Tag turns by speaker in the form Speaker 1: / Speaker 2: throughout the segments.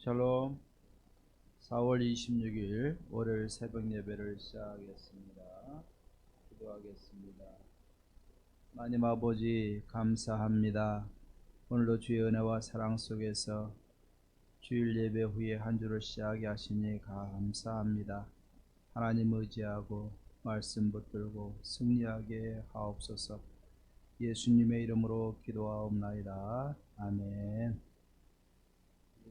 Speaker 1: 샬롬. 4월 26일 월요일 새벽 예배를 시작하겠습니다. 기도하겠습니다. 하나님 아버지 감사합니다. 오늘도 주의 은혜와 사랑 속에서 주일 예배 후에 한 주를 시작하게 하시니 감사합니다. 하나님 의지하고 말씀 붙들고 승리하게 하옵소서. 예수님의 이름으로 기도하옵나이다. 아멘.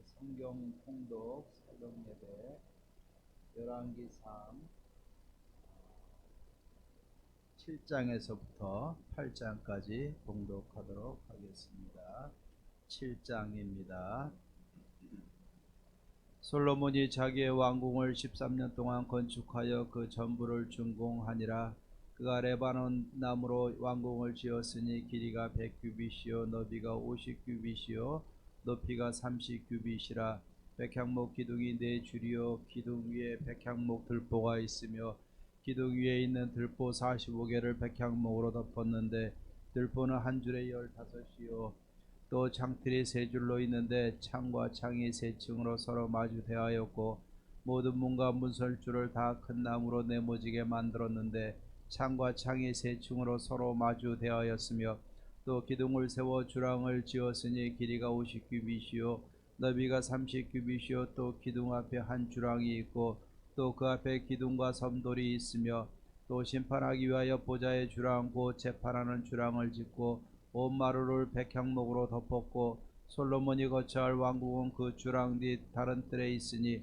Speaker 1: 성경 통독 새벽 예배 열왕기상 7장에서부터 8장까지 봉독하도록 하겠습니다. 7장입니다. 솔로몬이 자기의 왕궁을 13년 동안 건축하여 그 전부를 준공하니라. 그가 레바논 나무로 왕궁을 지었으니 길이가 100규빗이요 너비가 50규빗이요 높이가 30규빗이라. 백향목 기둥이 4줄이요 기둥 위에 백향목 들보가 있으며 기둥 위에 있는 들보 45개를 백향목으로 덮었는데 들보는 한 줄에 15이요 또 창틀이 3줄로 있는데 창과 창이 3층으로 서로 마주 대하였고 모든 문과 문설주를 다 큰 나무로 네모지게 만들었는데 창과 창이 3층으로 서로 마주 대하였으며 또 기둥을 세워 주랑을 지었으니 길이가 50규빗이요 너비가 30규빗이요 또 기둥 앞에 한 주랑이 있고 또 그 앞에 기둥과 섬돌이 있으며 또 심판하기 위하여 보좌의 주랑 곧 재판하는 주랑을 짓고 온 마루를 백향목으로 덮었고 솔로몬이 거처할 왕궁은 그 주랑 뒤 다른 뜰에 있으니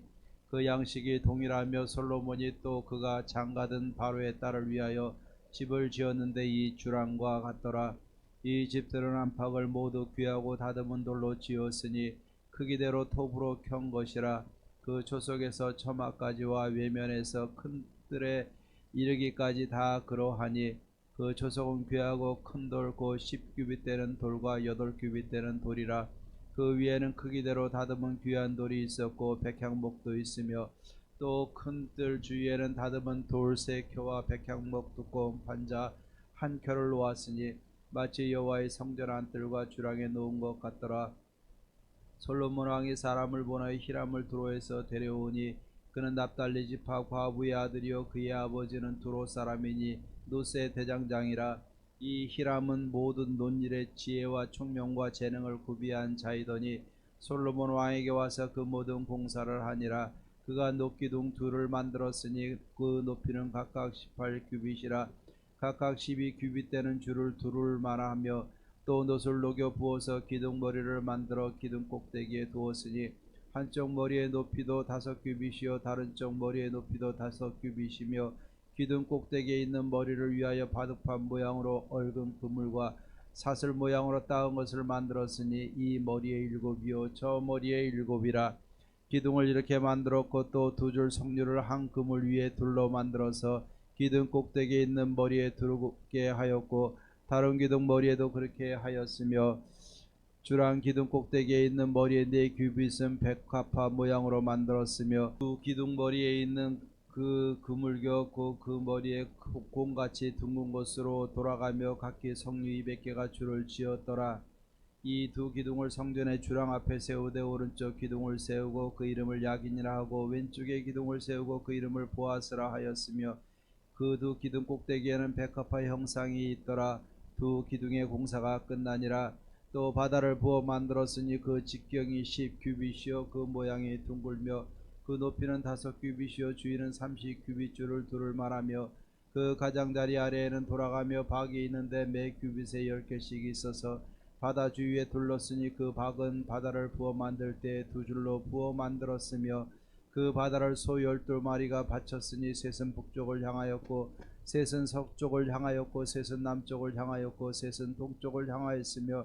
Speaker 1: 그 양식이 동일하며 솔로몬이 또 그가 장가든 바로의 딸을 위하여 집을 지었는데 이 주랑과 같더라. 이 집들은 안팎을 모두 귀하고 다듬은 돌로 지었으니 크기대로 톱으로 켠 것이라. 그 초석에서 처마까지와 외면에서 큰 뜰에 이르기까지 다 그러하니 그 초석은 귀하고 큰 돌 곧 10규빗 되는 돌과 8규빗 되는 돌이라. 그 위에는 크기대로 다듬은 귀한 돌이 있었고 백향목도 있으며 또 큰 뜰 주위에는 다듬은 돌 3켜와 백향목 두꺼운 판자 1켜를 놓았으니 마치 여호와의 성전 안뜰과 주랑에 놓은 것 같더라. 솔로몬 왕이 사람을 보내 히람을 두로에서 데려오니 그는 납달리 지파 과부의 아들이요 그의 아버지는 두로 사람이니 노세 대장장이라. 이 히람은 모든 논일의 지혜와 총명과 재능을 구비한 자이더니 솔로몬 왕에게 와서 그 모든 공사를 하니라. 그가 녹기둥 둘을 만들었으니 그 높이는 각각 18규빗이라. 각각 12규빗 되는 줄을 두를 만하며 또 놋을 녹여 부어서 기둥머리를 만들어 기둥 꼭대기에 두었으니 한쪽 머리의 높이도 5규빗이요 다른 쪽 머리의 높이도 5규빗이며 기둥 꼭대기에 있는 머리를 위하여 바둑판 모양으로 얽은 그물과 사슬 모양으로 따은 것을 만들었으니 이 머리에 7이요 저 머리에 7이라. 기둥을 이렇게 만들었고 또 2줄 석류를 한 그물 위에 둘러 만들어서 기둥 꼭대기에 있는 머리에 두르게 하였고 다른 기둥 머리에도 그렇게 하였으며 주랑 기둥 꼭대기에 있는 머리에 4규빗은 백합화 모양으로 만들었으며 두 기둥 머리에 있는 그 그물겨 그 머리에 공같이 둥근 곳으로 돌아가며 각기 석류 200개가 줄을 지었더라. 이 두 기둥을 성전의 주랑 앞에 세우되 오른쪽 기둥을 세우고 그 이름을 야긴이라 하고 왼쪽의 기둥을 세우고 그 이름을 보아스라 하였으며 그 두 기둥 꼭대기에는 백합화 형상이 있더라. 두 기둥의 공사가 끝나니라. 또 바다를 부어 만들었으니 그 직경이 10규빗이요 그 모양이 둥글며 그 높이는 5규빗이요 주위는 30규빗 줄을 두를 만하며 그 가장자리 아래에는 돌아가며 박이 있는데 매 규빗에 10개씩 있어서 바다 주위에 둘렀으니 그 박은 바다를 부어 만들 때 2줄로 부어 만들었으며 그 바다를 소 12마리가 바쳤으니 셋은 북쪽을 향하였고 셋은 서쪽을 향하였고 셋은 남쪽을 향하였고 셋은 동쪽을 향하였으며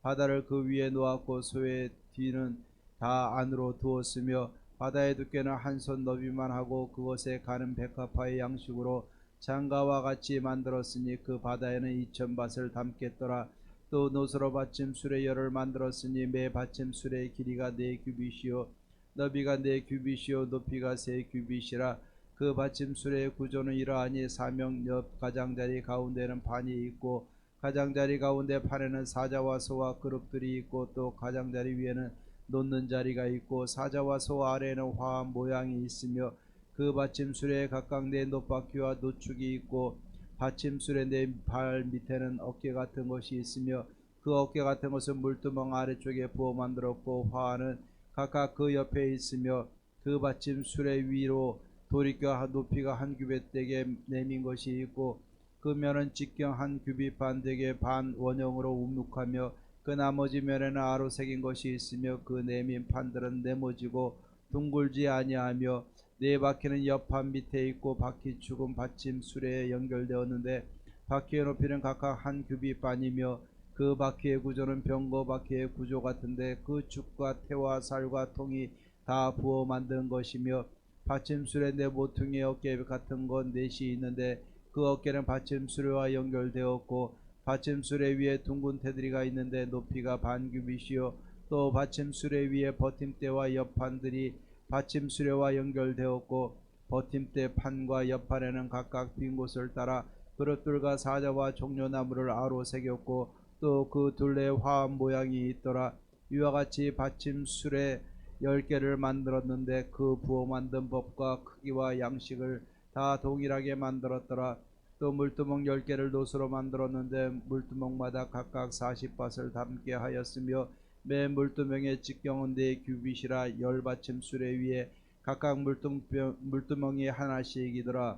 Speaker 1: 바다를 그 위에 놓았고 소의 뒤는 다 안으로 두었으며 바다의 두께는 한 손 너비만 하고 그것에 가는 백합화의 양식으로 장가와 같이 만들었으니 그 바다에는 2000밭을 담겠더라. 또 노스로 받침 수레 열을 만들었으니 매 받침 수레의 길이가 4규빗이요 너비가 4규빗이요 높이가 3규빗이라. 그 받침 수레의 구조는 이러하니 사명 옆 가장자리 가운데는 판이 있고 가장자리 가운데 판에는 사자와 소와 그룹들이 있고 또 가장자리 위에는 놓는 자리가 있고 사자와 소 아래에는 화한 모양이 있으며 그 받침술에 각각 네 놋바퀴와 노축이 있고 받침술의 네 발 밑에는 어깨 같은 것이 있으며 그 어깨 같은 것은 물두멍 아래쪽에 부어 만들었고 화환은 각각 그 옆에 있으며 그 받침술의 위로 돌이켜 높이가 한 규빗 되게 내민 것이 있고 그 면은 직경 한 규빗 반 되게 반 원형으로 우묵하며 그 나머지 면에는 아로 새긴 것이 있으며 그 내민 판들은 네모지고 둥글지 아니하며 네 바퀴는 옆판 밑에 있고 바퀴 축은 받침술에 연결되었는데 바퀴의 높이는 각각 한 규빗 반이며 그 바퀴의 구조는 병거 바퀴의 구조 같은데 그 축과 태와 살과 통이 다 부어 만든 것이며 받침술에 네 모퉁이 어깨 같은 건 넷이 있는데 그 어깨는 받침수레와 연결되었고 받침수레 위에 둥근 테두리가 있는데 높이가 반 규빗이요 또 받침수레 위에 버팀대와 옆판들이 받침수레와 연결되었고 버팀대 판과 옆판에는 각각 빈 곳을 따라 그릇들과 사자와 종려나무를 아로 새겼고 또 그 둘레에 화한 모양이 있더라. 이와 같이 받침수레 10개를 만들었는데 그 부어 만든 법과 크기와 양식을 다 동일하게 만들었더라. 또 물두멍 10개를 놋으로 만들었는데 물두멍마다 각각 40밭을 담게 하였으며 매 물두멍의 직경은 4규빗이라 10받침수레 위에 각각 물두멍이 하나씩이더라.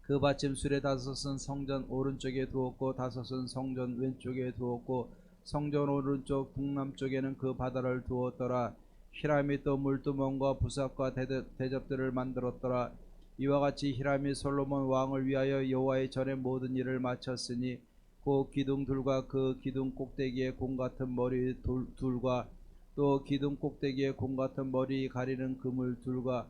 Speaker 1: 그 받침술의 5은 성전 오른쪽에 두었고 5은 성전 왼쪽에 두었고 성전 오른쪽 북남쪽에는 그 바다를 두었더라. 히람이 또 물두멍과 부삽과 대접들을 만들었더라. 이와 같이 히람이 솔로몬 왕을 위하여 여호와의 전에 모든 일을 마쳤으니 그 기둥들과 그 기둥 꼭대기에 공 같은 머리 둘과 또 기둥 꼭대기에 공 같은 머리 가리는 그물 둘과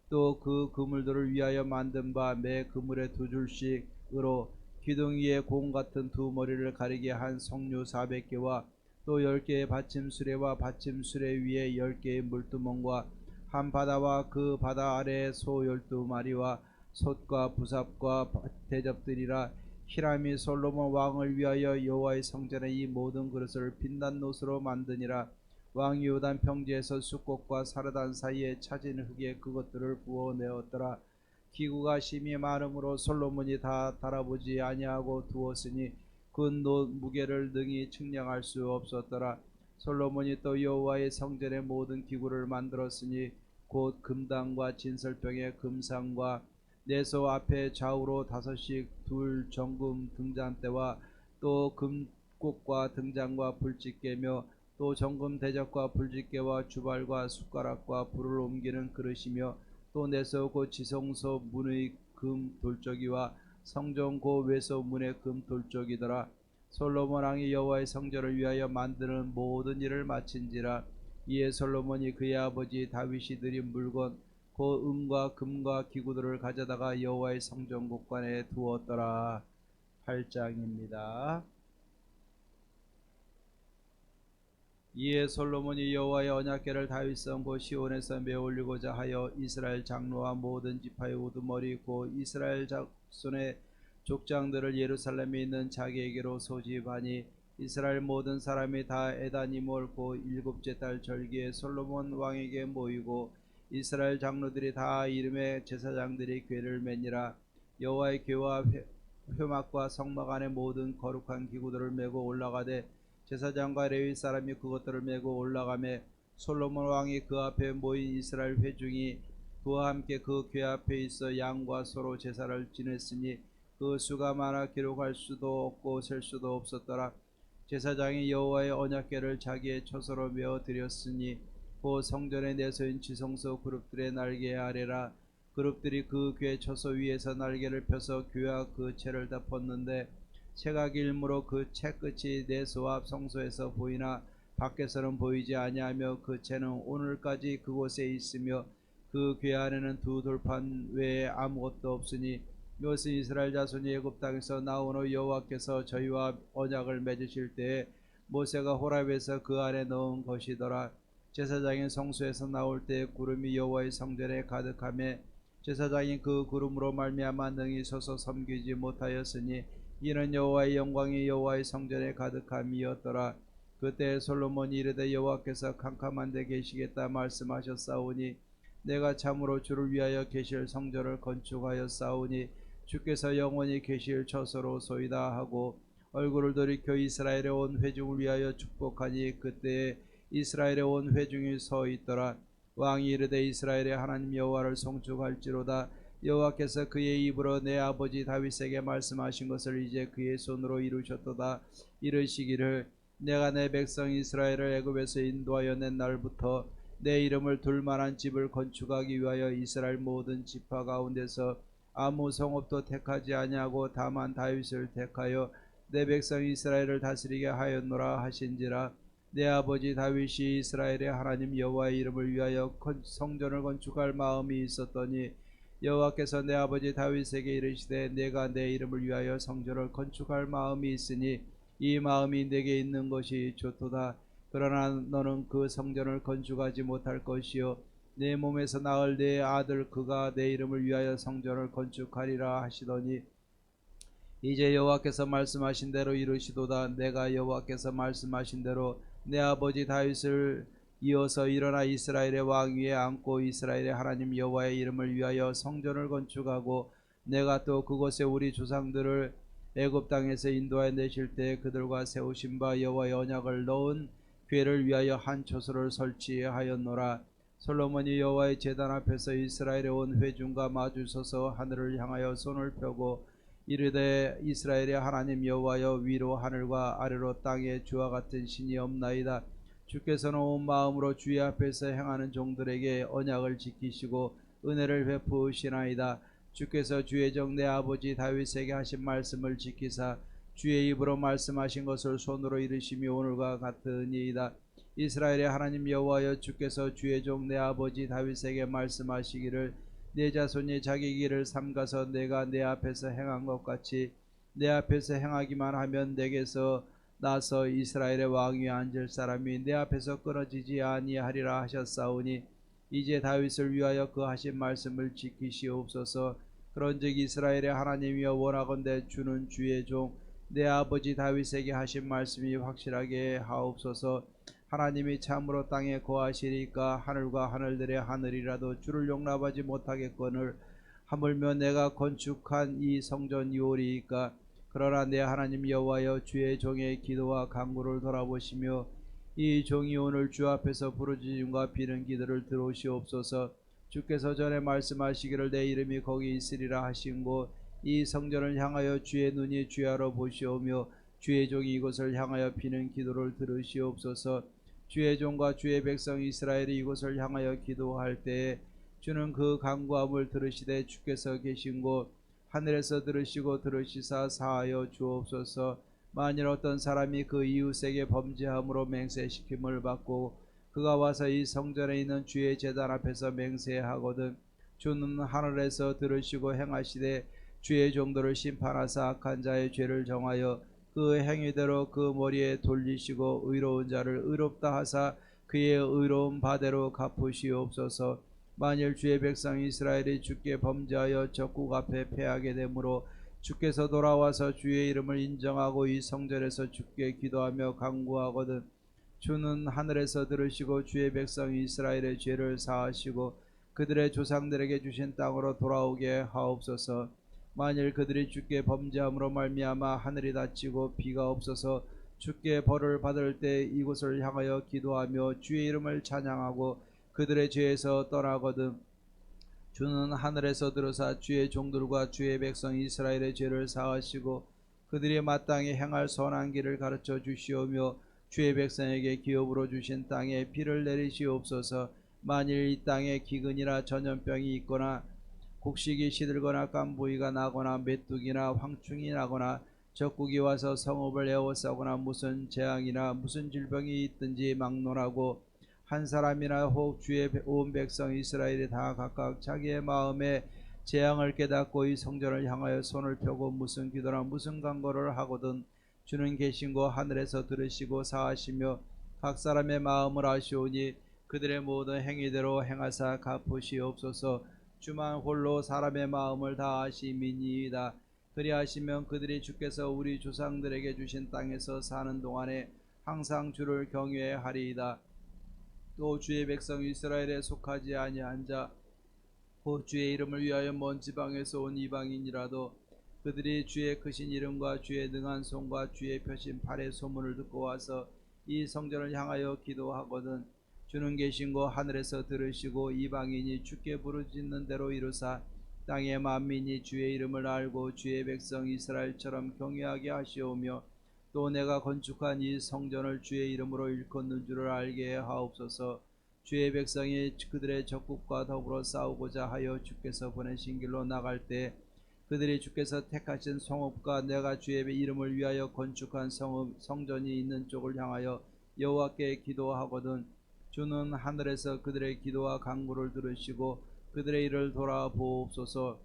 Speaker 1: 또 그 그물들을 위하여 만든 바 매 그물에 2줄씩으로 기둥 위에 공 같은 두 머리를 가리게 한 석류 400개와 또 10개의 받침수레와 받침수레 위에 10개의 물두멍과 한 바다와 그 바다 아래에 소 12마리와 솥과 부삽과 대접들이라. 히람이 솔로몬 왕을 위하여 여호와의 성전에 이 모든 그릇을 빛난 놋으로 만드니라. 왕이 요단 평지에서 숫꽃과 사르단 사이에 차진 흙에 그것들을 부어내었더라. 기구가 심히 많으므로 솔로몬이 다 달아보지 아니하고 두었으니 그 놋 무게를 능히 측량할 수 없었더라. 솔로몬이 또 여호와의 성전의 모든 기구를 만들었으니 곧 금당과 진설병의 금상과 내소 앞에 좌우로 5씩 둘 정금 등잔대와 또 금꽃과 등잔과 불집게며 또 정금 대접과 불집게와 주발과 숟가락과 불을 옮기는 그릇이며 또 내소 곧 지성소 문의 금 돌적이와 성전 고 외소 문의 금 돌적이더라. 솔로몬 왕이 여호와의 성전을 위하여 만드는 모든 일을 마친지라. 이에 솔로몬이 그의 아버지 다윗이 드린 물건 곧 은과 금과 기구들을 가져다가 여호와의 성전 곳간에 두었더라. 8장입니다. 이에 솔로몬이 여호와의 언약궤를 다윗성 곧 시온에서 메어 올리고자 하여 이스라엘 장로와 모든 지파의 우두머리 곧 이스라엘 자손의 족장들을 예루살렘에 있는 자기에게로 소집하니 이스라엘 모든 사람이 다 에다니몰 곧 7째 달 절기에 솔로몬 왕에게 모이고 이스라엘 장로들이 다 이름의 제사장들이 궤를 매니라. 여호와의 궤와 회막과 성막 안에 모든 거룩한 기구들을 메고 올라가되 제사장과 레위 사람이 그것들을 메고 올라가매 솔로몬 왕이 그 앞에 모인 이스라엘 회중이 그와 함께 그 궤 앞에 있어 양과 소로 제사를 지냈으니 그 수가 많아 기록할 수도 없고 셀 수도 없었더라. 제사장이 여호와의 언약궤를 자기의 처소로 메어 드렸으니 그 성전에 내서인 지성소 그룹들의 날개 아래라. 그룹들이 그 궤 처소 위에서 날개를 펴서 궤와 그 채를 덮었는데 채가 길므로 그 채 끝이 내소 앞 성소에서 보이나 밖에서는 보이지 아니하며 그 채는 오늘까지 그곳에 있으며 그 궤 안에는 두 돌판 외에 아무것도 없으니 이것은 이스라엘 자손이 애굽 땅에서 나온 후 여호와께서 저희와 언약을 맺으실 때에 모세가 호랍에서 그 안에 넣은 것이더라. 제사장이 성소에서 나올 때에 구름이 여호와의 성전에 가득하매 제사장이 그 구름으로 말미암아 능히 서서 섬기지 못하였으니 이는 여호와의 영광이 여호와의 성전에 가득함이었더라. 그때 솔로몬이 이르되 여호와께서 캄캄한 데 계시겠다 말씀하셨사오니 내가 참으로 주를 위하여 계실 성전을 건축하였사오니 주께서 영원히 계실 처소로소이다 하고 얼굴을 돌이켜 이스라엘의 온 회중을 위하여 축복하니 그때에 이스라엘의 온 회중이 서 있더라. 왕이 이르되 이스라엘의 하나님 여호와를 송축할지로다. 여호와께서 그의 입으로 내 아버지 다윗에게 말씀하신 것을 이제 그의 손으로 이루셨도다. 이르시기를 내가 내 백성 이스라엘을 애굽에서 인도하여 낸 날부터 내 이름을 둘 만한 집을 건축하기 위하여 이스라엘 모든 지파 가운데서 아무 성읍도 택하지 아니하고 다만 다윗을 택하여 내 백성 이스라엘을 다스리게 하였노라 하신지라. 내 아버지 다윗이 이스라엘의 하나님 여호와의 이름을 위하여 성전을 건축할 마음이 있었더니 여호와께서 내 아버지 다윗에게 이르시되 내가 내 이름을 위하여 성전을 건축할 마음이 있으니 이 마음이 내게 있는 것이 좋도다. 그러나 너는 그 성전을 건축하지 못할 것이요 내 몸에서 낳을 내 아들 그가 내 이름을 위하여 성전을 건축하리라 하시더니 이제 여호와께서 말씀하신 대로 이루시도다. 내가 여호와께서 말씀하신 대로 내 아버지 다윗을 이어서 일어나 이스라엘의 왕 위에 앉고 이스라엘의 하나님 여호와의 이름을 위하여 성전을 건축하고 내가 또 그곳에 우리 조상들을 애굽 땅에서 인도하여 내실 때 그들과 세우신 바 여호와의 언약을 넣은 궤를 위하여 한 초소를 설치하였노라. 솔로몬이 여호와의 제단 앞에서 이스라엘의 온 회중과 마주서서 하늘을 향하여 손을 펴고 이르되 이스라엘의 하나님 여호와여 위로 하늘과 아래로 땅에 주와 같은 신이 없나이다. 주께서는 온 마음으로 주의 앞에서 행하는 종들에게 언약을 지키시고 은혜를 베푸시나이다. 주께서 주의 종 내 아버지 다윗에게 하신 말씀을 지키사 주의 입으로 말씀하신 것을 손으로 이루심이 오늘과 같으니이다. 이스라엘의 하나님 여호와여 주께서 주의 종 내 아버지 다윗에게 말씀하시기를 내 자손이 자기 길을 삼가서 내가 내 앞에서 행한 것 같이 내 앞에서 행하기만 하면 내게서 나서 이스라엘의 왕 위에 앉을 사람이 내 앞에서 끊어지지 아니하리라 하셨사오니 이제 다윗을 위하여 그 하신 말씀을 지키시옵소서. 그런즉 이스라엘의 하나님이여 원하건대 주는 주의 종 내 아버지 다윗에게 하신 말씀이 확실하게 하옵소서. 하나님이 참으로 땅에 거하시리까 하늘과 하늘들의 하늘이라도 주를 용납하지 못하겠거늘 하물며 내가 건축한 이 성전이오리이까. 그러나 내 하나님 여호와여 주의 종의 기도와 간구를 돌아보시며 이 종이 오늘 주 앞에서 부르짖음과 비는 기도를 들으시옵소서. 주께서 전에 말씀하시기를 내 이름이 거기 있으리라 하신 곳 이 성전을 향하여 주의 눈이 주야로 보시오며 주의 종이 이곳을 향하여 비는 기도를 들으시옵소서. 주의 종과 주의 백성 이스라엘이 이곳을 향하여 기도할 때에 주는 그 간구함을 들으시되 주께서 계신 곳 하늘에서 들으시고 들으시사 사하여 주옵소서. 만일 어떤 사람이 그 이웃에게 범죄함으로 맹세시킴을 받고 그가 와서 이 성전에 있는 주의 제단 앞에서 맹세하거든 주는 하늘에서 들으시고 행하시되 주의 종들을 심판하사 악한 자의 죄를 정하여 그 행위대로 그 머리에 돌리시고 의로운 자를 의롭다 하사 그의 의로운 바대로 갚으시옵소서. 만일 주의 백성 이스라엘이 주께 범죄하여 적국 앞에 패하게 되므로 주께서 돌아와서 주의 이름을 인정하고 이 성전에서 주께 기도하며 간구하거든 주는 하늘에서 들으시고 주의 백성 이스라엘의 죄를 사하시고 그들의 조상들에게 주신 땅으로 돌아오게 하옵소서. 만일 그들이 주께 범죄함으로 말미암아 하늘이 닫히고 비가 없어서 주께 벌을 받을 때 이곳을 향하여 기도하며 주의 이름을 찬양하고 그들의 죄에서 떠나거든 주는 하늘에서 들으사 주의 종들과 주의 백성 이스라엘의 죄를 사하시고 그들이 마땅히 행할 선한 길을 가르쳐 주시오며 주의 백성에게 기업으로 주신 땅에 비를 내리시옵소서. 만일 이 땅에 기근이나 전염병이 있거나 곡식이 시들거나 깐부이가 나거나 메뚜기나 황충이 나거나 적국이 와서 성읍을 에워싸거나 무슨 재앙이나 무슨 질병이 있든지 막론하고 한 사람이나 혹 주의 온 백성 이스라엘이 다 각각 자기의 마음에 재앙을 깨닫고 이 성전을 향하여 손을 펴고 무슨 기도나 무슨 간구를 하거든 주는 계신 곳 하늘에서 들으시고 사하시며 각 사람의 마음을 아시오니 그들의 모든 행위대로 행하사 갚으시옵소서. 주만 홀로 사람의 마음을 다 아심이니이다. 그리하시면 그들이 주께서 우리 조상들에게 주신 땅에서 사는 동안에 항상 주를 경외하리이다. 또 주의 백성 이스라엘에 속하지 아니한 자 곧 주의 이름을 위하여 먼 지방에서 온 이방인이라도 그들이 주의 크신 이름과 주의 능한 손과 주의 펴신 팔의 소문을 듣고 와서 이 성전을 향하여 기도하거든 주는 계신고 하늘에서 들으시고 이방인이 주께 부르짖는 대로 이루사 땅의 만민이 주의 이름을 알고 주의 백성 이스라엘처럼 경외하게 하시오며 또 내가 건축한 이 성전을 주의 이름으로 일컫는 줄을 알게 하옵소서. 주의 백성이 그들의 적국과 더불어 싸우고자 하여 주께서 보내신 길로 나갈 때 그들이 주께서 택하신 성읍과 내가 주의 이름을 위하여 건축한 성전이 있는 쪽을 향하여 여호와께 기도하거든 주는 하늘에서 그들의 기도와 간구를 들으시고 그들의 일을 돌아보옵소서.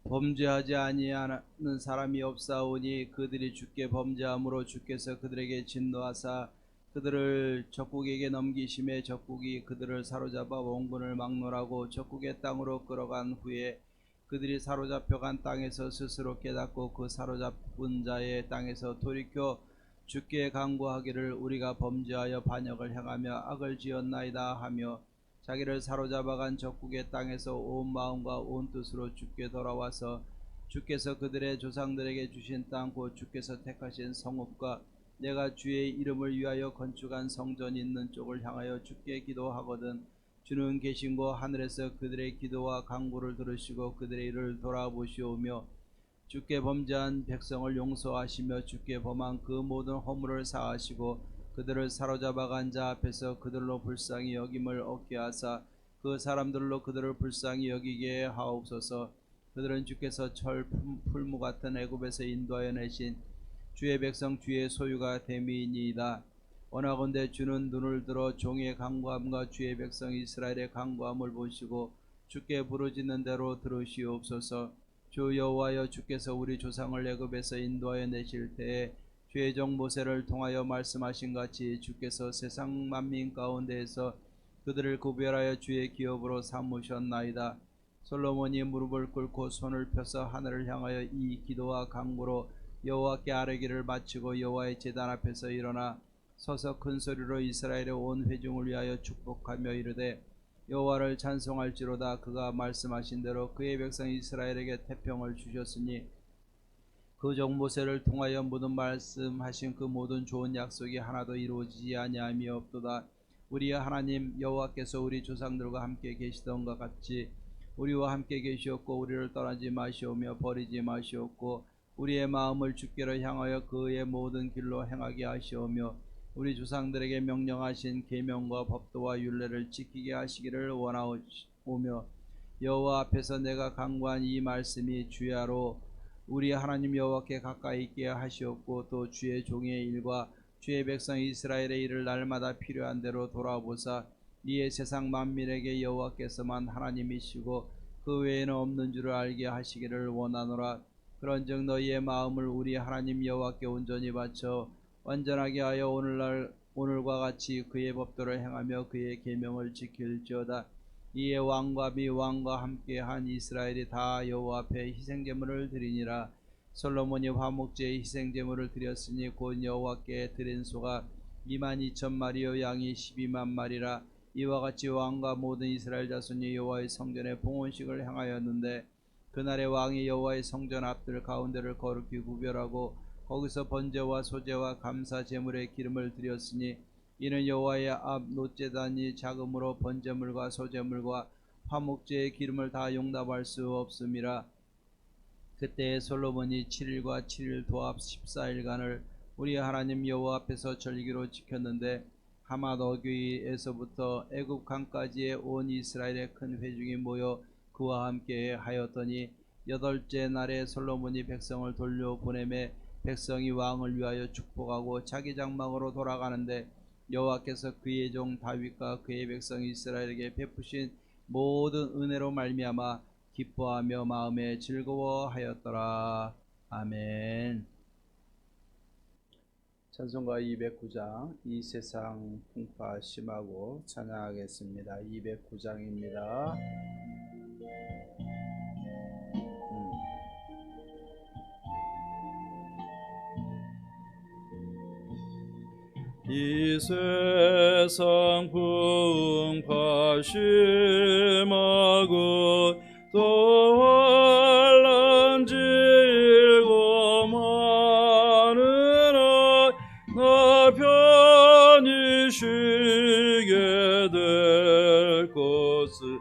Speaker 1: 범죄하지 아니하는 사람이 없사오니 그들이 주께 범죄함으로 주께서 그들에게 진노하사 그들을 적국에게 넘기심에 적국이 그들을 사로잡아 원군을 막론하고 적국의 땅으로 끌어간 후에 그들이 사로잡혀간 땅에서 스스로 깨닫고 그 사로잡은 자의 땅에서 돌이켜 주께 간구하기를 우리가 범죄하여 반역을 행하며 악을 지었나이다 하며 자기를 사로잡아간 적국의 땅에서 온 마음과 온 뜻으로 주께 돌아와서 주께서 그들의 조상들에게 주신 땅 곧 주께서 택하신 성읍과 내가 주의 이름을 위하여 건축한 성전이 있는 쪽을 향하여 주께 기도하거든 주는 계신고 하늘에서 그들의 기도와 간구를 들으시고 그들의 일을 돌아보시오며 주께 범죄한 백성을 용서하시며 주께 범한 그 모든 허물을 사하시고 그들을 사로잡아간 자 앞에서 그들로 불쌍히 여김을 얻게 하사 그 사람들로 그들을 불쌍히 여기게 하옵소서. 그들은 주께서 철 풀무 같은 애굽에서 인도하여 내신 주의 백성 주의 소유가 됨이니이다. 원하건대 주는 눈을 들어 종의 간구함과 주의 백성 이스라엘의 간구함을 보시고 주께 부르짖는 대로 들으시옵소서. 주 여호와여 주께서 우리 조상을 애굽에서 인도하여 내실 때에 주의 종 모세를 통하여 말씀하신 같이 주께서 세상 만민 가운데에서 그들을 구별하여 주의 기업으로 삼으셨나이다. 솔로몬이 무릎을 꿇고 손을 펴서 하늘을 향하여 이 기도와 간구로 여호와께 아뢰기를 마치고 여호와의 제단 앞에서 일어나 서서 큰 소리로 이스라엘의 온 회중을 위하여 축복하며 이르되 여호와를 찬송할지로다. 그가 말씀하신 대로 그의 백성 이스라엘에게 태평을 주셨으니 그 종 모세를 통하여 모든 말씀하신 그 모든 좋은 약속이 하나도 이루어지지 아니함이 없도다. 우리의 하나님 여호와께서 우리 조상들과 함께 계시던 것 같이 우리와 함께 계시었고 우리를 떠나지 마시오며 버리지 마시었고 우리의 마음을 주께로 향하여 그의 모든 길로 행하게 하시오며 우리 조상들에게 명령하신 계명과 법도와 율례를 지키게 하시기를 원하오며 여호와 앞에서 내가 간구한 이 말씀이 주야로 우리 하나님 여호와께 가까이 있게 하시옵고 또 주의 종의 일과 주의 백성 이스라엘의 일을 날마다 필요한 대로 돌아보사 이에 세상 만민에게 여호와께서만 하나님이시고 그 외에는 없는 줄을 알게 하시기를 원하노라. 그런즉 너희의 마음을 우리 하나님 여호와께 온전히 바쳐 완전하게 하여 오늘과 같이 그의 법도를 행하며 그의 계명을 지킬지어다. 이에 왕과 미왕과 함께한 이스라엘이 다 여호와 앞에 희생제물을 드리니라. 솔로몬이 화목제의 희생제물을 드렸으니 곧 여호와께 드린 소가 22,000마리요 양이 12만 마리라. 이와 같이 왕과 모든 이스라엘 자손이 여호와의 성전에 봉헌식을 행하였는데 그날의 왕이 여호와의 성전 앞들 가운데를 거룩히 구별하고 거기서 번제와 소제와 감사 제물의 기름을 드렸으니 이는 여호와의 앞 놋제단이 작음으로 번제물과 소제물과 화목제의 기름을 다 용납할 수 없음이라. 그때 솔로몬이 7일과 7일 도합 14일간을 우리 하나님 여호와 앞에서 절기로 지켰는데 하맛 어귀에서부터 애굽 강까지의 온 이스라엘의 큰 회중이 모여 그와 함께 하였더니 여덟째 날에 솔로몬이 백성을 돌려보내매 백성이 왕을 위하여 축복하고 자기 장막으로 돌아가는데 여호와께서 그의 종 다윗과 그의 백성 이스라엘에게 베푸신 모든 은혜로 말미암아 기뻐하며 마음에 즐거워하였더라. 아멘. 찬송가 209장 이 세상 풍파 심하고 찬양하겠습니다. 209장입니다.
Speaker 2: 이 세상 풍파 심하고 또 환난 질고 많으나 나 편히 쉬게 될 것을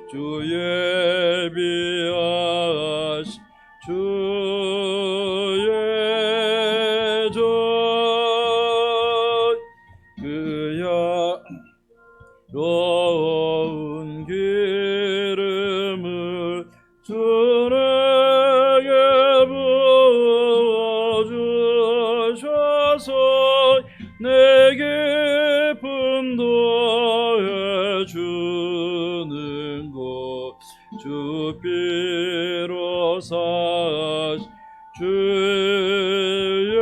Speaker 2: 주 예비하시 주의 전 그야 로운 기름을 주에게 부어주셔서 내 기쁨 더해 주는 것 주 피로 사시 주의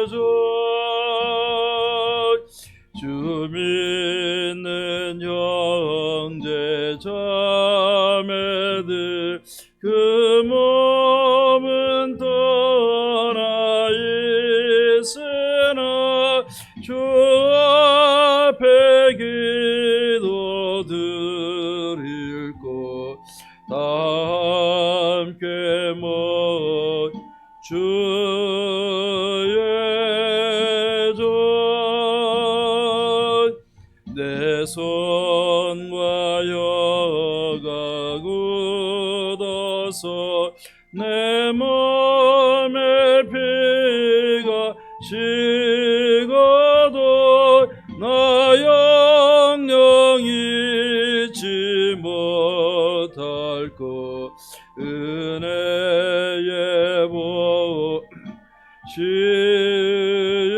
Speaker 2: 전 주 믿는 형제 자매들 그 몸은 떠나 있으나 주 앞에 기도 드릴 것 다 함께 모여 주의 전 내 손과 혀가 굳어서 내 몸에 피가 식어도 나 영영 잊지 못할 것 은혜의 보 주의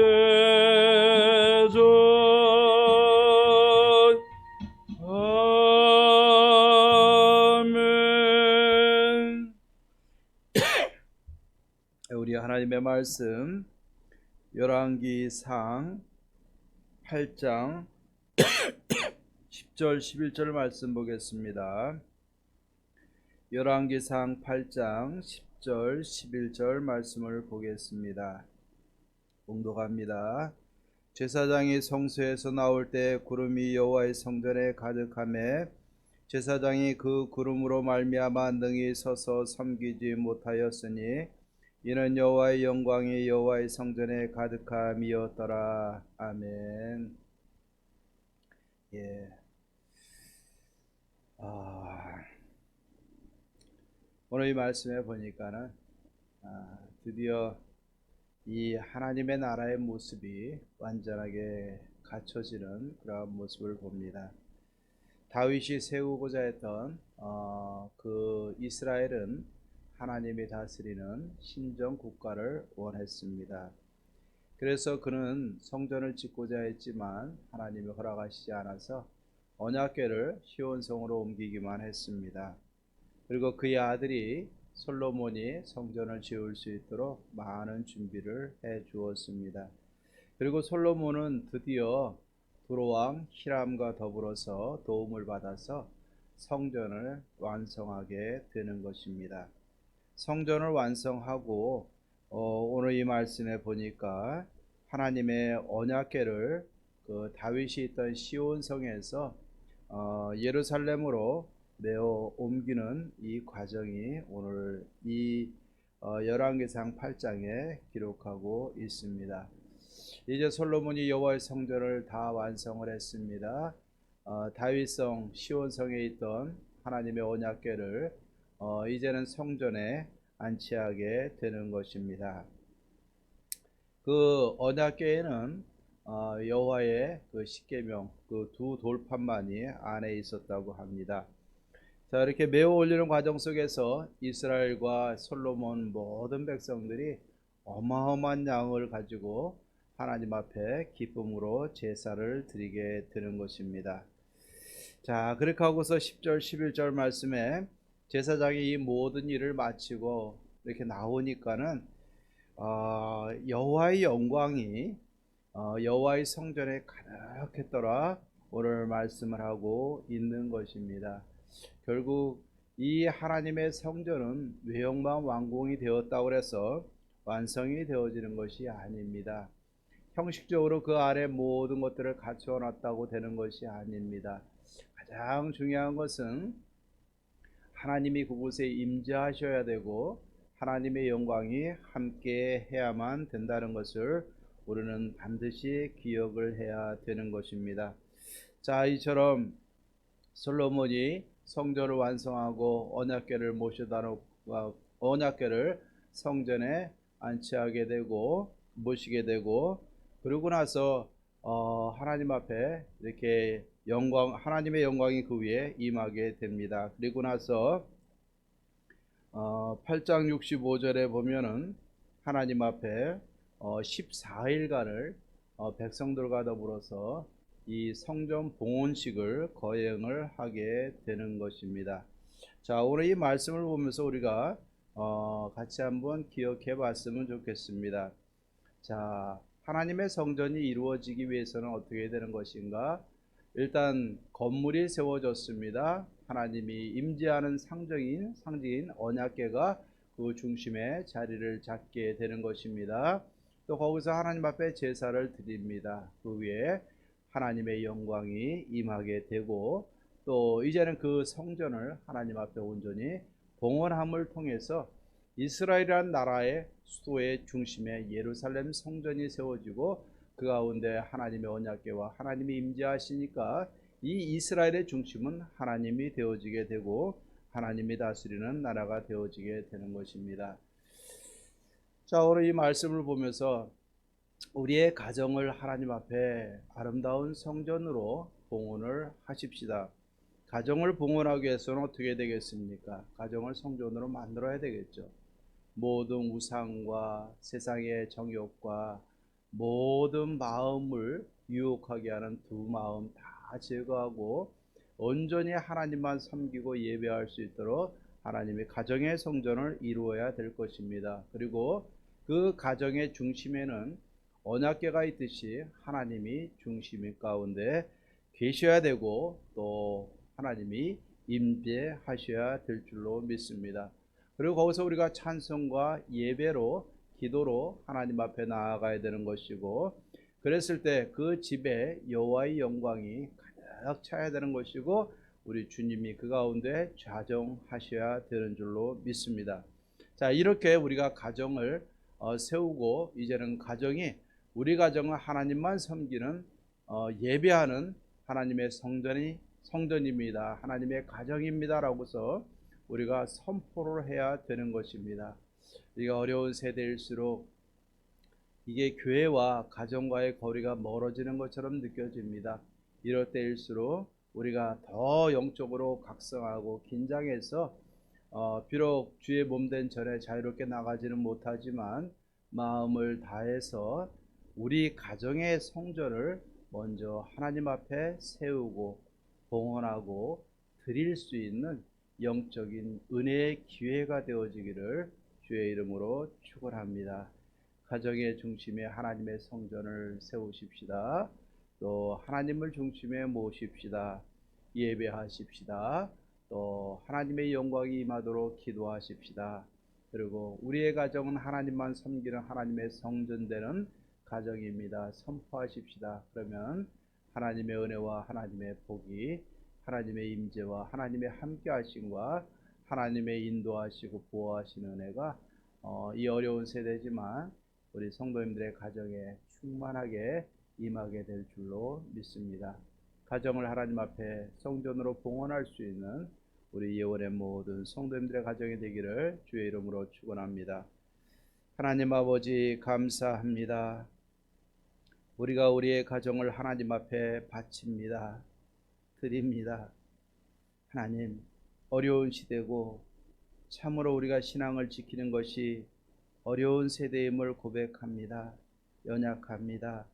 Speaker 2: 전 아멘.
Speaker 1: 우리 하나님의 말씀 열왕기상 8장 10절 11절 말씀 보겠습니다. 열왕기상 8장 10절 11절 말씀을 보겠습니다. 봉독합니다. 제사장이 성소에서 나올 때 구름이 여호와의 성전에 가득하매 제사장이 그 구름으로 말미암아 능히 서서 섬기지 못하였으니 이는 여호와의 영광이 여호와의 성전에 가득함이었더라. 아멘. 예. 오늘 이 말씀에 보니까는 드디어 이 하나님의 나라의 모습이 완전하게 갖춰지는 그런 모습을 봅니다. 다윗이 세우고자 했던 그 이스라엘은 하나님이 다스리는 신정 국가를 원했습니다. 그래서 그는 성전을 짓고자 했지만 하나님이 허락하시지 않아서 언약궤를 시온성으로 옮기기만 했습니다. 그리고 그의 아들이 솔로몬이 성전을 지을 수 있도록 많은 준비를 해 주었습니다. 그리고 솔로몬은 드디어 두로왕 히람과 더불어서 도움을 받아서 성전을 완성하게 되는 것입니다. 성전을 완성하고 오늘 이 말씀에 보니까 하나님의 언약궤를 그 다윗이 있던 시온성에서 예루살렘으로 내어 옮기는 이 과정이 오늘 이 열왕기상 8장에 기록하고 있습니다. 이제 솔로몬이 여호와의 성전을 다 완성을 했습니다. 다윗성 시온성에 있던 하나님의 언약궤를 이제는 성전에 안치하게 되는 것입니다. 그 언약궤에는 여호와의 그 십계명 그 두 돌판만이 안에 있었다고 합니다. 자, 이렇게 메어 올리는 과정 속에서 이스라엘과 솔로몬 모든 백성들이 어마어마한 양을 가지고 하나님 앞에 기쁨으로 제사를 드리게 되는 것입니다. 자, 그렇게 하고서 10절 11절 말씀에 제사장이 이 모든 일을 마치고 이렇게 나오니까는 여호와의 영광이 여호와의 성전에 가득했더라 오늘 말씀을 하고 있는 것입니다. 결국 이 하나님의 성전은 외형만 완공이 되었다고 해서 완성이 되어지는 것이 아닙니다. 형식적으로 그 아래 모든 것들을 갖추어 놨다고 되는 것이 아닙니다. 가장 중요한 것은 하나님이 그곳에 임재하셔야 되고 하나님의 영광이 함께 해야만 된다는 것을 우리는 반드시 기억을 해야 되는 것입니다. 자, 이처럼 솔로몬이 성전을 완성하고 언약궤를 모셔다 놓고 언약궤를 성전에 안치하게 되고 모시게 되고, 그러고 나서 하나님 앞에 이렇게 하나님의 영광이 그 위에 임하게 됩니다. 그리고 나서 8장 65절에 보면은 하나님 앞에 14일간을 백성들과 더불어서 이 성전 봉헌식을 거행을 하게 되는 것입니다. 자, 오늘 이 말씀을 보면서 우리가 같이 한번 기억해 봤으면 좋겠습니다. 자, 하나님의 성전이 이루어지기 위해서는 어떻게 되는 것인가? 일단 건물이 세워졌습니다. 하나님이 임재하는 상징인 언약궤가 그 중심에 자리를 잡게 되는 것입니다. 또 거기서 하나님 앞에 제사를 드립니다. 그 위에 하나님의 영광이 임하게 되고, 또 이제는 그 성전을 하나님 앞에 온전히 봉헌함을 통해서 이스라엘이라는 나라의 수도의 중심에 예루살렘 성전이 세워지고, 그 가운데 하나님의 언약궤와 하나님이 임재하시니까 이 이스라엘의 중심은 하나님이 되어지게 되고 하나님이 다스리는 나라가 되어지게 되는 것입니다. 자, 오늘 이 말씀을 보면서 우리의 가정을 하나님 앞에 아름다운 성전으로 봉헌을 하십시다. 가정을 봉헌하기 위해서는 어떻게 되겠습니까? 가정을 성전으로 만들어야 되겠죠. 모든 우상과 세상의 정욕과 모든 마음을 유혹하게 하는 두 마음 다 제거하고 온전히 하나님만 섬기고 예배할 수 있도록 하나님의 가정의 성전을 이루어야 될 것입니다. 그리고 그 가정의 중심에는 언약궤가 있듯이 하나님이 중심 가운데 계셔야 되고 또 하나님이 임재하셔야 될 줄로 믿습니다. 그리고 거기서 우리가 찬송과 예배로 기도로 하나님 앞에 나아가야 되는 것이고, 그랬을 때 그 집에 여호와의 영광이 가득 차야 되는 것이고 우리 주님이 그 가운데 좌정하셔야 되는 줄로 믿습니다. 자, 이렇게 우리가 가정을 세우고 이제는 우리 가정은 하나님만 섬기는 예배하는 하나님의 성전입니다. 하나님의 가정입니다라고서 우리가 선포를 해야 되는 것입니다. 우리가 어려운 세대일수록 이게 교회와 가정과의 거리가 멀어지는 것처럼 느껴집니다. 이럴 때일수록 우리가 더 영적으로 각성하고 긴장해서 비록 주의 몸된 전에 자유롭게 나가지는 못하지만 마음을 다해서 우리 가정의 성전을 먼저 하나님 앞에 세우고 봉헌하고 드릴 수 있는 영적인 은혜의 기회가 되어지기를 주의 이름으로 축원합니다. 가정의 중심에 하나님의 성전을 세우십시다. 또 하나님을 중심에 모십시다. 예배하십시다. 또 하나님의 영광이 임하도록 기도하십시다. 그리고 우리의 가정은 하나님만 섬기는 하나님의 성전되는 가정입니다. 선포하십시다. 그러면 하나님의 은혜와 하나님의 복이, 하나님의 임재와 하나님의 함께하심과 하나님의 인도하시고 보호하시는 은혜가 이 어려운 세대지만 우리 성도님들의 가정에 충만하게 임하게 될 줄로 믿습니다. 가정을 하나님 앞에 성전으로 봉헌할 수 있는 우리 예원의 모든 성도님들의 가정이 되기를 주의 이름으로 축원합니다. 하나님 아버지 감사합니다. 우리가 우리의 가정을 하나님 앞에 바칩니다. 드립니다. 하나님, 어려운 시대고 참으로 우리가 신앙을 지키는 것이 어려운 세대임을 고백합니다. 연약합니다.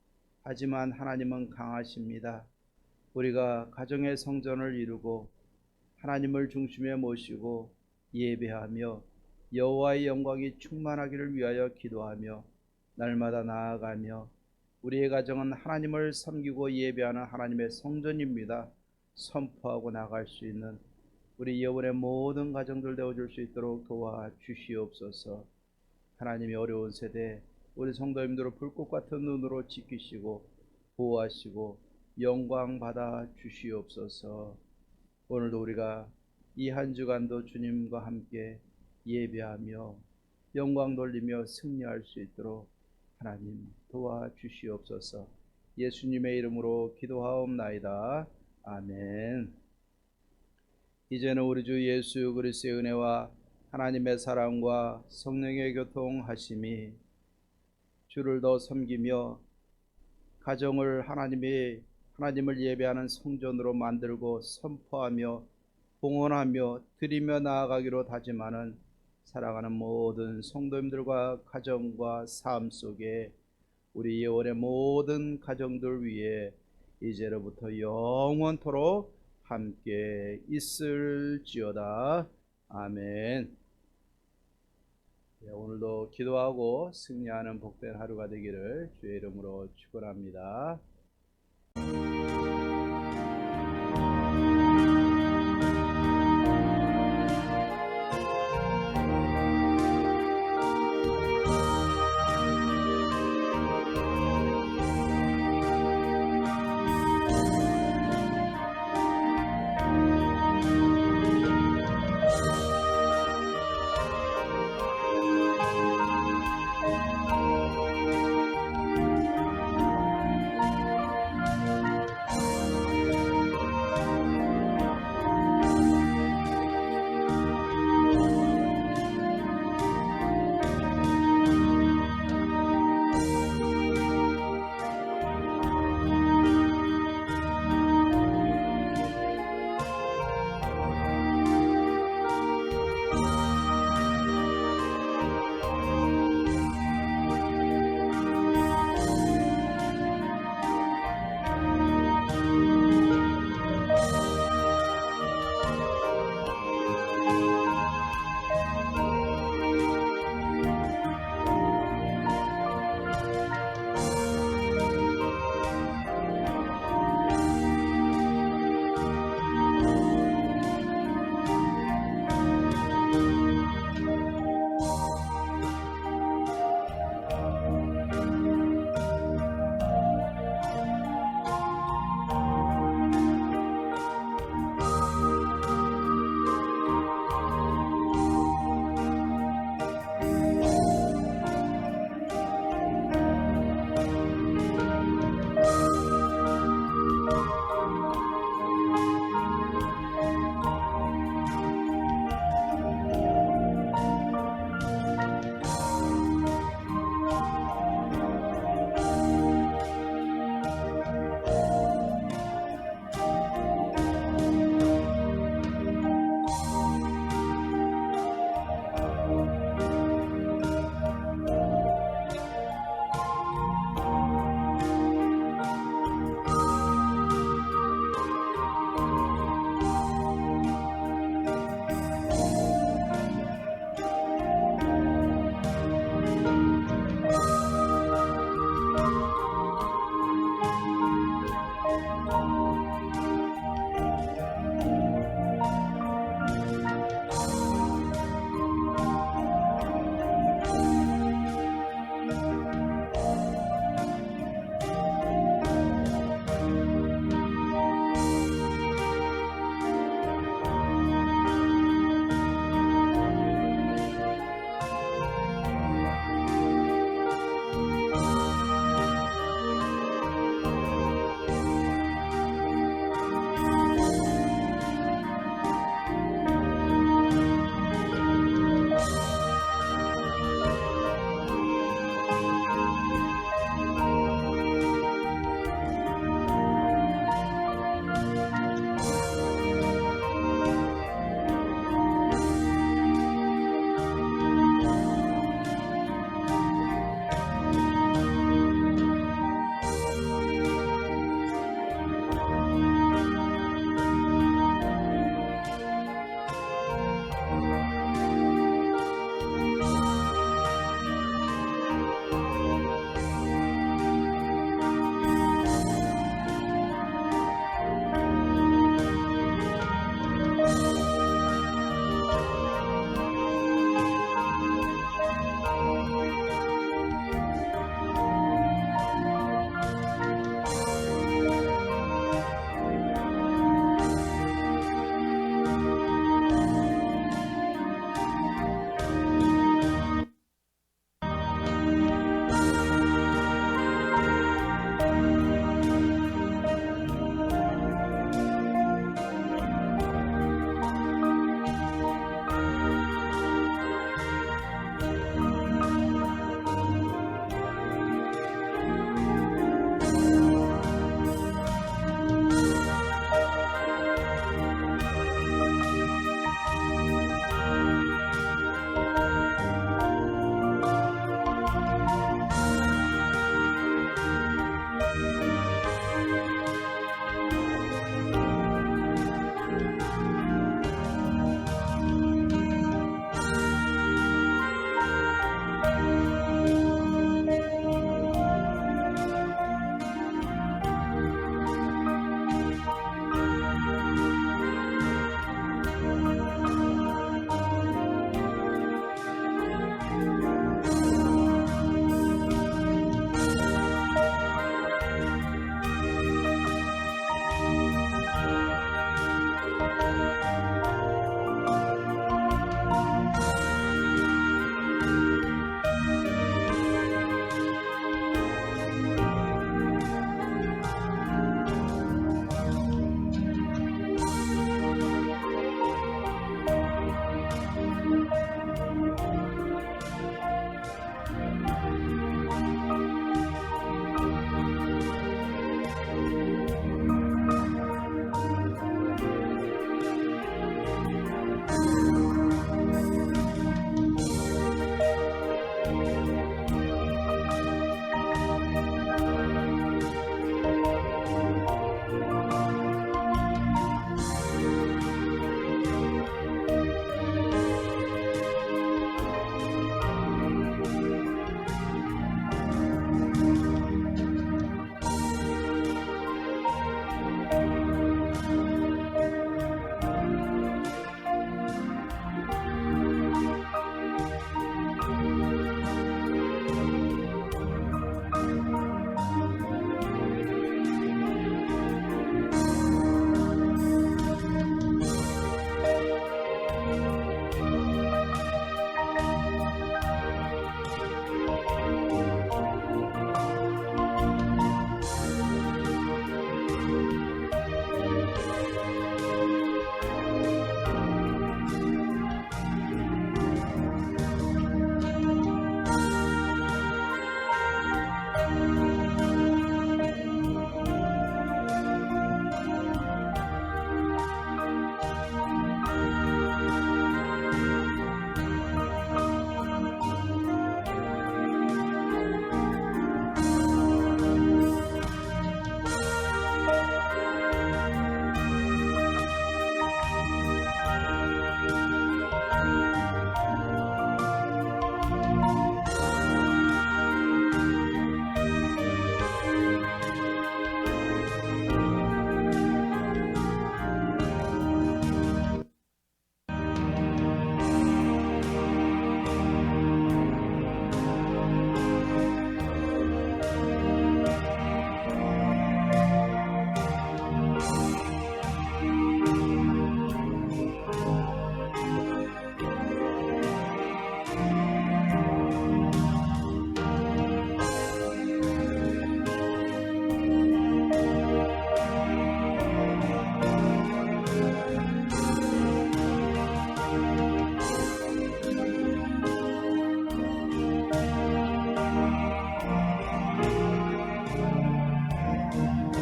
Speaker 1: 하지만 하나님은 강하십니다. 우리가 가정의 성전을 이루고 하나님을 중심에 모시고 예배하며 여호와의 영광이 충만하기를 위하여 기도하며 날마다 나아가며 우리의 가정은 하나님을 섬기고 예배하는 하나님의 성전입니다. 선포하고 나갈 수 있는 우리 여러분의 모든 가정들 되어줄 수 있도록 도와주시옵소서. 하나님이 어려운 세대 우리 성도님들을 불꽃 같은 눈으로 지키시고 보호하시고 영광 받아 주시옵소서. 오늘도 우리가 이 한 주간도 주님과 함께 예배하며 영광 돌리며 승리할 수 있도록 하나님 도와주시옵소서. 예수님의 이름으로 기도하옵나이다. 아멘. 이제는 우리 주 예수 그리스도의 은혜와 하나님의 사랑과 성령의 교통하심이 주를 더 섬기며 가정을 하나님을 예배하는 성전으로 만들고 선포하며 봉헌하며 드리며 나아가기로 다짐하는 사랑하는 모든 성도님들과 가정과 삶 속에 우리 예원의 모든 가정들 위해 이제로부터 영원토록 함께 있을지어다. 아멘. 오늘도 기도하고 승리하는 복된 하루가 되기를 주의 이름으로 축원합니다.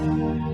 Speaker 2: 아멘.